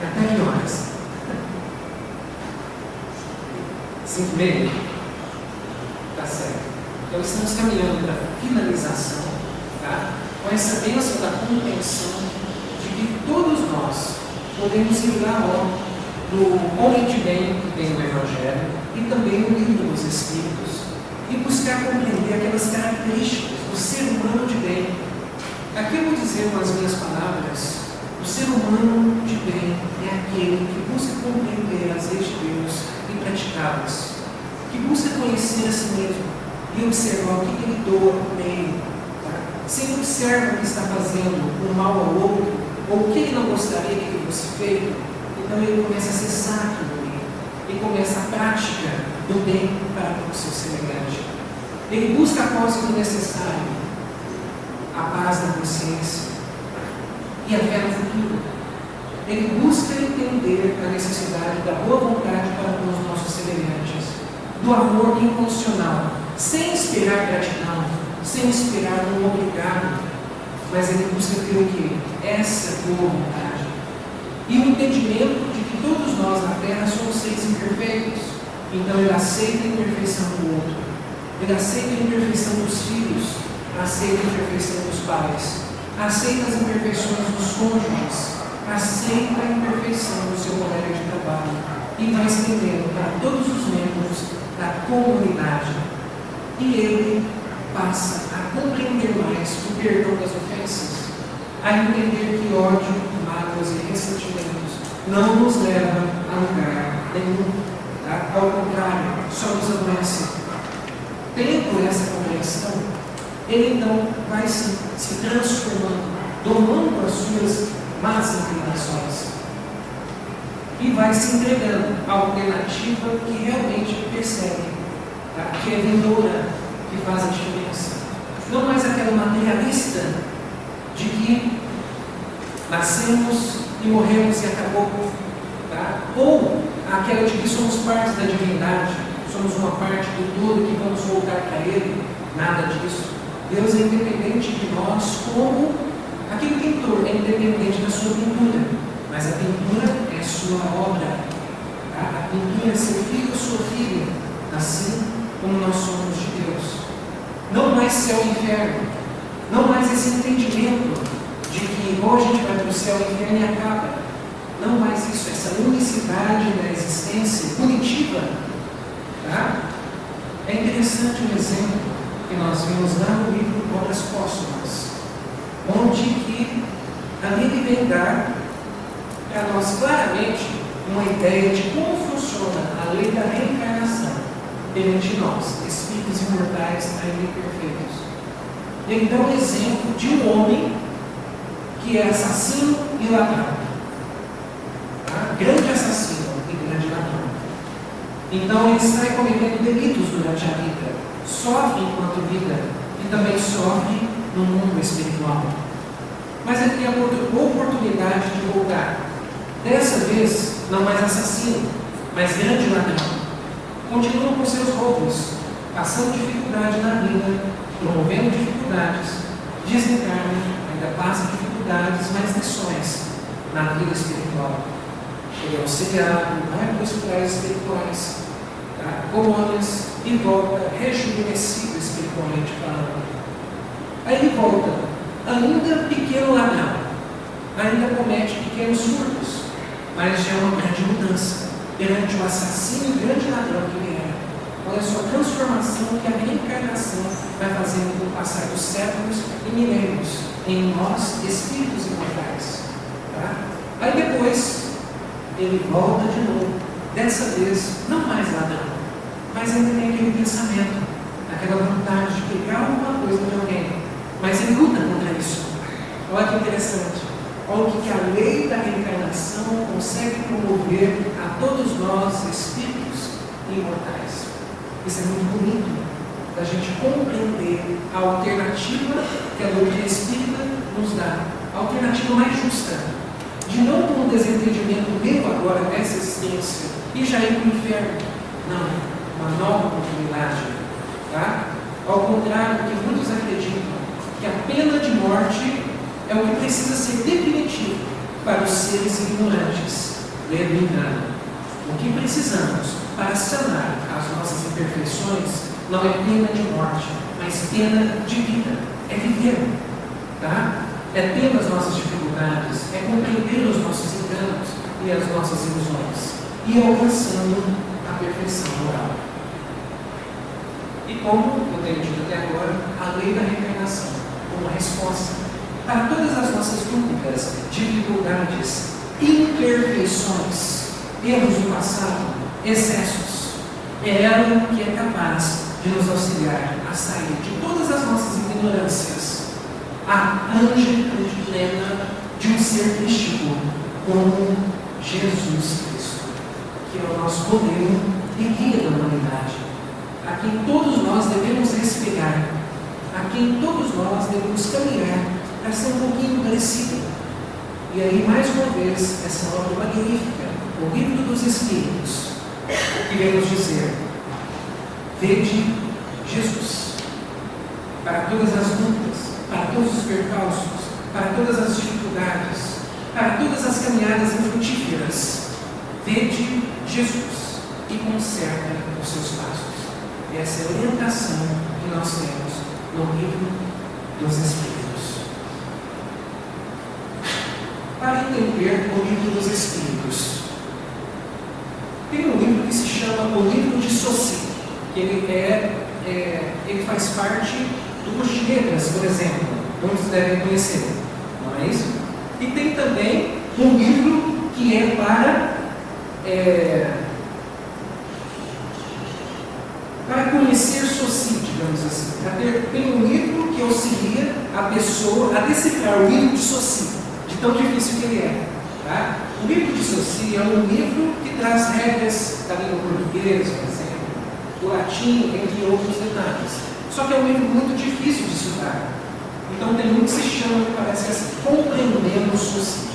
Até que horas? 5h30? Tá certo. Então, estamos caminhando para a finalização, tá? Com essa bênção da compreensão de que todos nós podemos ir lá no Homem de Bem que tem no Evangelho e também no Livro dos Espíritos e buscar compreender aquelas características do ser humano de bem. Aqui eu vou dizer com as minhas palavras: o ser humano de bem é aquele que busca compreender as leis de Deus e praticá-las, que busca conhecer a si mesmo e observar o que ele doa por meio. Se ele observa o que está fazendo um mal ao outro, ou o que ele não gostaria que ele fosse feito, Então ele começa a cessar aquilo ali. Ele começa a prática do bem para o seu semelhante. Ele busca a causa do necessário, a paz da consciência e a fé no futuro. Ele busca entender a necessidade da boa vontade para com os nossos semelhantes, do amor incondicional, sem esperar gratidão, sem esperar um obrigado, mas ele busca ter o quê? Essa boa vontade. E o entendimento de que todos nós na Terra somos seres imperfeitos. Então ele aceita a imperfeição do outro. Ele aceita a imperfeição dos filhos, aceita a imperfeição dos pais, aceita as imperfeições dos cônjuges, aceita a imperfeição do seu colega de trabalho e vai estendendo para todos os membros da comunidade. E ele passa a compreender mais o perdão das ofensas, a entender que ódio, mágoas e ressentimentos não nos levam a lugar nenhum. Tá? Ao contrário, só nos adoece. Tendo essa compreensão, ele então vai se transformando, domando as suas más inclinações e vai se entregando à alternativa que realmente persegue, tá? Que é vindoura, que faz a diferença. Não mais aquela materialista de que nascemos e morremos e acabou, tá? Ou aquela de que somos parte da divindade, somos uma parte do todo que vamos voltar para Ele. Nada disso. Deus é independente de nós, como aquele pintor é independente da sua pintura, mas a pintura é sua obra. Tá? A pintura é seu filho ou sua filha, assim como nós somos de Deus. Não mais céu e inferno, não mais esse entendimento de que ou a gente vai para o céu e o inferno e acaba. Não mais isso, essa unicidade da existência punitiva. Tá? É interessante um exemplo que nós vimos lá no livro Obras Póstumas, onde que ali ele vem dar para nós claramente uma ideia de como funciona a lei da reencarnação perante nós, espíritos imortais ainda imperfeitos. Ele dá um exemplo de um homem que é assassino e ladrão. Tá? Grande assassino e grande ladrão. Então ele sai cometendo delitos durante a vida, sofre enquanto vida e também sofre no mundo espiritual. Mas ele tem a oportunidade de voltar. Dessa vez, não mais assassino, mas grande ladrão. Continua com seus roubos, passando dificuldade na vida, promovendo dificuldades, desencarna, ainda passa dificuldades, mas lições na vida espiritual. Ele é auxiliado, vai para os hospitais espirituais, tá? Colônias, e volta rejuvenescido espiritualmente falando. Aí ele volta, ainda pequeno ladrão, ainda comete pequenos furtos, mas já é uma grande mudança perante o assassino e grande ladrão que ele era. Olha só a transformação que a reencarnação vai fazendo com o passar dos séculos e milênios em nós, espíritos imortais. Tá? Aí depois, ele volta de novo, dessa vez, não mais ladrão, mas ainda tem aquele pensamento, aquela vontade de pegar alguma coisa de alguém, mas ele luta contra isso. Olha que interessante. Olha o que a lei da reencarnação consegue promover a todos nós, espíritos imortais. Isso é muito bonito, da gente compreender a alternativa que a doutrina espírita nos dá, a alternativa mais justa, de não com um desentendimento meu agora nessa existência e já ir para o inferno. Não, uma nova oportunidade. Tá? Ao contrário do que muitos acreditam, que a pena de morte é o que precisa ser definitivo para os seres ignorantes. Lendo engano. O que precisamos para sanar as nossas imperfeições não é pena de morte, mas pena de vida. É viver. Tá? É ter as nossas dificuldades, é compreender os nossos enganos e as nossas ilusões, e alcançando a perfeição moral. E como eu tenho dito até agora, a lei da reencarnação, como resposta para todas as nossas dúvidas, dificuldades, imperfeições, erros do passado, excessos, é ela que é capaz de nos auxiliar a sair de todas as nossas ignorâncias, a ângela plena de um ser místico, como Jesus Cristo, que é o nosso modelo e guia da humanidade, a quem todos nós devemos espelhar, a quem todos nós devemos caminhar para ser um pouquinho parecido. E aí, mais uma vez, essa obra magnífica, o Livro dos Espíritos, que vem nos dizer: vede Jesus, para todas as lutas, para todos os percalços, para todas as dificuldades, para todas as caminhadas infrutíferas, vede Jesus e conserta os seus passos. Essa é a orientação que nós temos no Livro dos Espíritos. Para entender o Livro dos Espíritos, tem um livro que se chama O Livro de Saussure, que ele faz parte do Buxo de Letras, por exemplo, muitos devem conhecer, não é isso? E tem também um livro que é para conhecer Saussure, digamos assim. Tem um livro que auxilia a pessoa a decifrar o livro de Saussure, de tão difícil que ele é. Tá? O livro de Saussure é um livro que traz regras da língua portuguesa, por exemplo, do latim, entre outros detalhes. Só que é um livro muito difícil de estudar. Então tem um que se chama, parece assim, Compreendendo Saussure.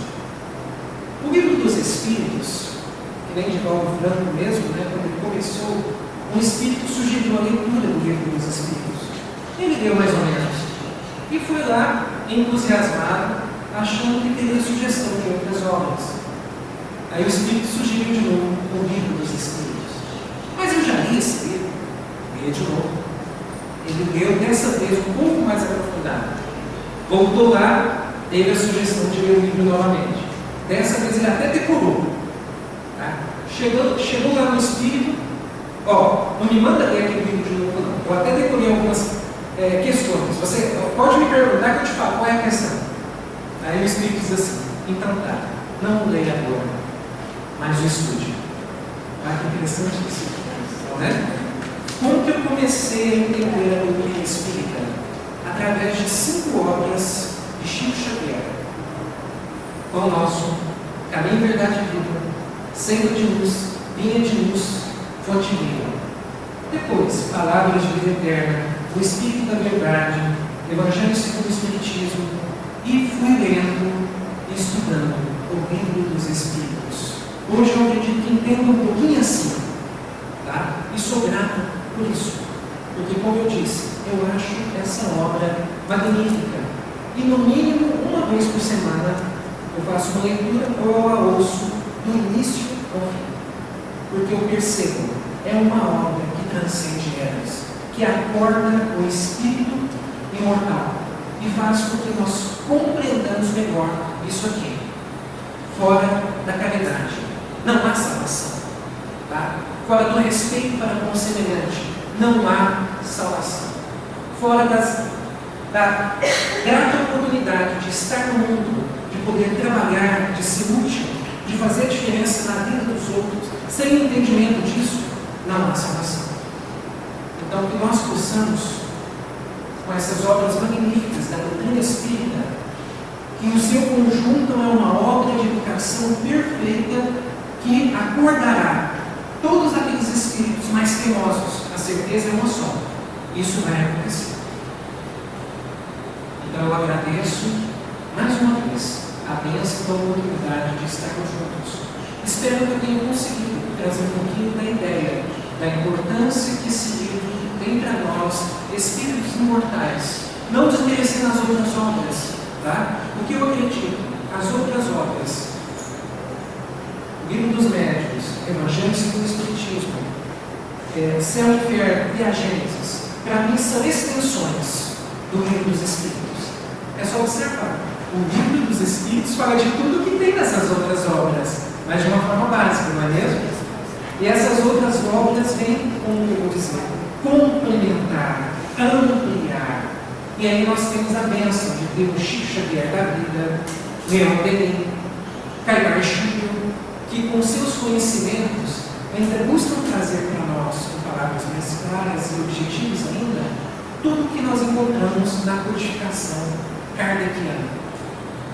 O Livro dos Espíritos, que vem de Valdo Franco mesmo, né, quando ele começou, um espírito sugeriu a leitura do Livro dos Espíritos. Ele leu mais ou menos e foi lá, entusiasmado, achando que teria sugestão de outras obras. Aí o Espírito sugeriu de novo o Livro dos Espíritos. Mas eu já li esse livro. Li de novo. Ele leu dessa vez um pouco mais aprofundado. Voltou lá, teve a sugestão de ler o livro novamente. Dessa vez ele até decorou. Tá? Chegou lá no Espírito, não me manda ler aquele livro de novo, não. Eu até decorei algumas questões. Você pode me perguntar que eu te falo qual é a questão. Aí o Espírito diz assim: então tá, não leia agora, mas o estude. Que interessante isso, né? Como que eu comecei a entender a doutrina espírita? Através de 5 obras de Chico Xavier: Pão Nosso, Caminho, Verdade e Vida, Senda de Luz, Linha de Luz, Fonte Viva. Depois, Palavras de Vida Eterna, O Espírito da Verdade, Evangelho segundo o Espiritismo, e fui lendo e estudando o Livro dos Espíritos. Hoje eu acredito que entendo um pouquinho assim, tá? E sou grato por isso, porque, como eu disse, eu acho essa obra magnífica. E no mínimo, uma vez por semana, eu faço uma leitura ou eu a ouço do início ao fim, porque eu percebo, é uma obra que transcende eras, que acorda o espírito imortal e faz com que nós compreendamos melhor isso aqui. Fora da caridade não há salvação, tá? Fora do respeito para com o semelhante não há salvação. Fora da grata oportunidade de estar no mundo, de poder trabalhar, de ser útil, de fazer a diferença na vida dos outros, sem o entendimento disso, não há salvação. Então, que nós possamos, com essas obras magníficas da doutrina espírita, que no seu conjunto é uma obra de educação perfeita que acordará todos aqueles espíritos mais teimosos. A certeza é uma só: isso vai acontecer. Então eu agradeço mais uma vez a bênção da oportunidade de estarmos juntos. Espero que eu tenha conseguido trazer um pouquinho da ideia da importância que esse livro tem para nós, espíritos imortais, não desmerecendo as outras obras, tá? O que eu acredito, as outras obras, o Livro dos Médiuns, Evangelho segundo o Espiritismo, Céu e Inferno e a Gênesis, para mim são extensões do Livro dos Espíritos. É só observar, o Livro dos Espíritos fala de tudo que tem nessas outras obras, mas de uma forma básica, não é mesmo? E essas outras obras vêm, como eu vou dizer, complementar, ampliar. E aí nós temos a bênção de ter o Chico Xavier da vida, Leon Denis, Caimar Chico, que com seus conhecimentos ainda buscam trazer para nós, com palavras mais claras e objetivas ainda, tudo o que nós encontramos na codificação kardeciana.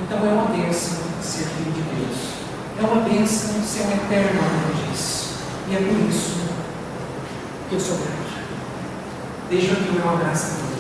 Então é uma bênção ser filho de Deus. É uma bênção ser um eterno aprendiz. E é por isso que eu sou grato. Deixo aqui o meu abraço a todos.